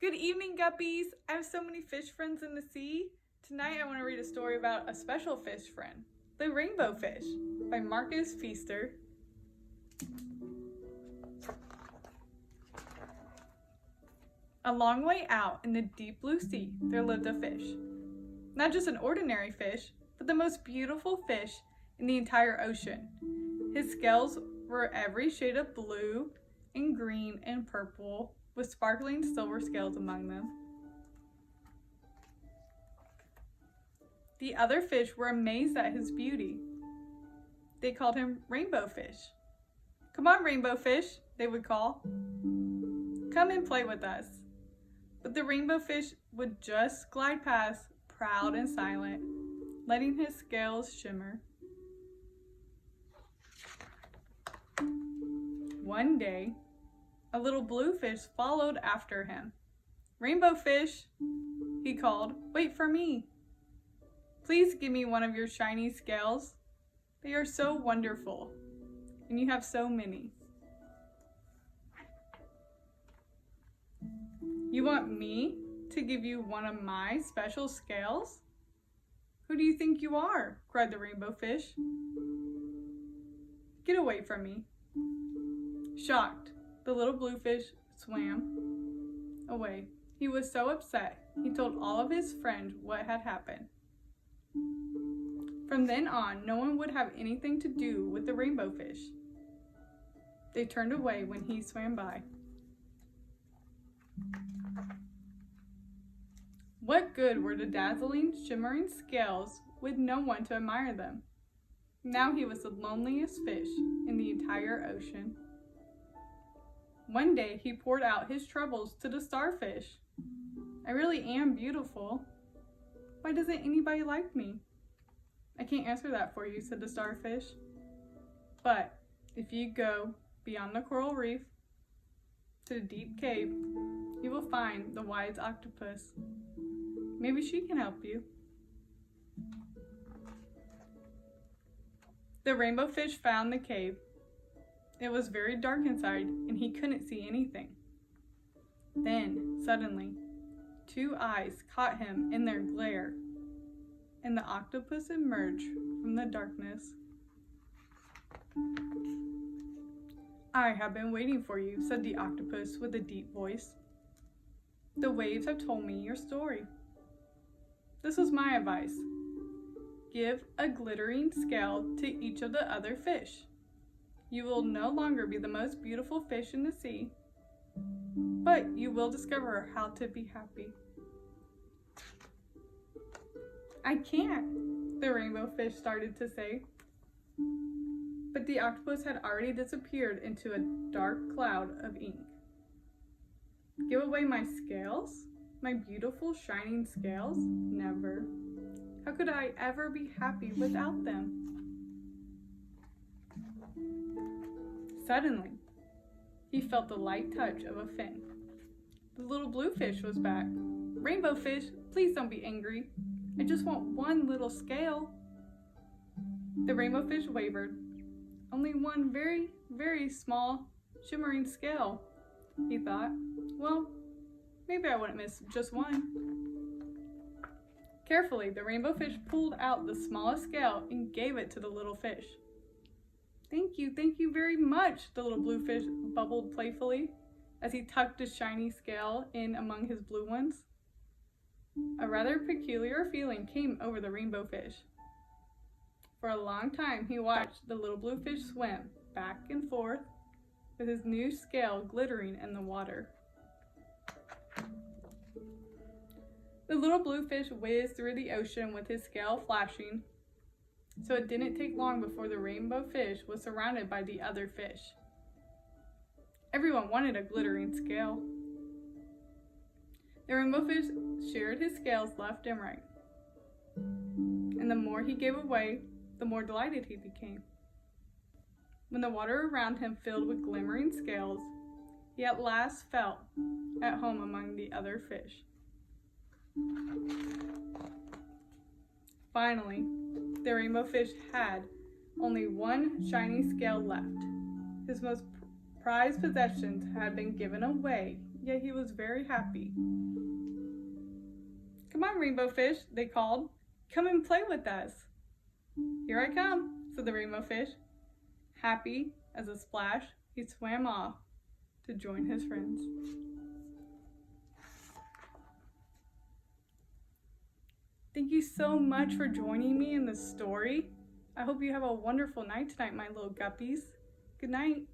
Good evening, guppies. I have so many fish friends in the sea. Tonight I want to read a story about a special fish friend, the rainbow fish, by Marcus Pfister. A long way out in the deep blue sea, there lived a fish. Not just an ordinary fish, but the most beautiful fish in the entire ocean. His scales were every shade of blue and green and purple, with sparkling silver scales among them. The other fish were amazed at his beauty. They called him Rainbow Fish. "Come on, Rainbow Fish," they would call. "Come and play with us." But the Rainbow Fish would just glide past, proud and silent, letting his scales shimmer. One day, a little blue fish followed after him. "Rainbow Fish," he called, "wait for me. Please give me one of your shiny scales. They are so wonderful, and you have so many." "You want me to give you one of my special scales? Who do you think you are?" cried the Rainbow Fish. "Get away from me." Shocked, the little blue fish swam away. He was so upset, he told all of his friends what had happened. From then on, no one would have anything to do with the rainbow fish. They turned away when he swam by. What good were the dazzling, shimmering scales with no one to admire them? Now he was the loneliest fish in the entire ocean. One day he poured out his troubles to the starfish. "I really am beautiful. Why doesn't anybody like me?" "I can't answer that for you," said the starfish. "But if you go beyond the coral reef to the deep cave, you will find the wise octopus. Maybe she can help you." The rainbow fish found the cave. It was very dark inside, and he couldn't see anything. Then, suddenly, two eyes caught him in their glare, and the octopus emerged from the darkness. "I have been waiting for you," said the octopus with a deep voice. "The waves have told me your story. This was my advice. Give a glittering scale to each of the other fish. You will no longer be the most beautiful fish in the sea, but you will discover how to be happy." "I can't," the rainbow fish started to say. But the octopus had already disappeared into a dark cloud of ink. "Give away my scales? My beautiful shining scales? Never. How could I ever be happy without them?" Suddenly, he felt the light touch of a fin. The little blue fish was back. "Rainbow Fish, please don't be angry. I just want one little scale." The rainbow fish wavered. "Only one very, very small, shimmering scale," he thought. "Well, maybe I wouldn't miss just one." Carefully, the rainbow fish pulled out the smallest scale and gave it to the little fish. Thank you very much," the little blue fish bubbled playfully as he tucked his shiny scale in among his blue ones. A rather peculiar feeling came over the rainbow fish. For a long time he watched the little blue fish swim back and forth with his new scale glittering in the water. The little blue fish whizzed through the ocean with his scale flashing, so it didn't take long before the rainbow fish was surrounded by the other fish. Everyone wanted a glittering scale. The rainbow fish shared his scales left and right, and the more he gave away, the more delighted he became. When the water around him filled with glimmering scales, he at last felt at home among the other fish. Finally, the rainbow fish had only one shiny scale left. His most prized possessions had been given away yet he was very happy. "Come on, Rainbow Fish," they called. "Come and play with us." "Here I come," said the Rainbow Fish. Happy as a splash, he swam off to join his friends. Thank you so much for joining me in this story. I hope you have a wonderful night tonight, my little guppies. Good night.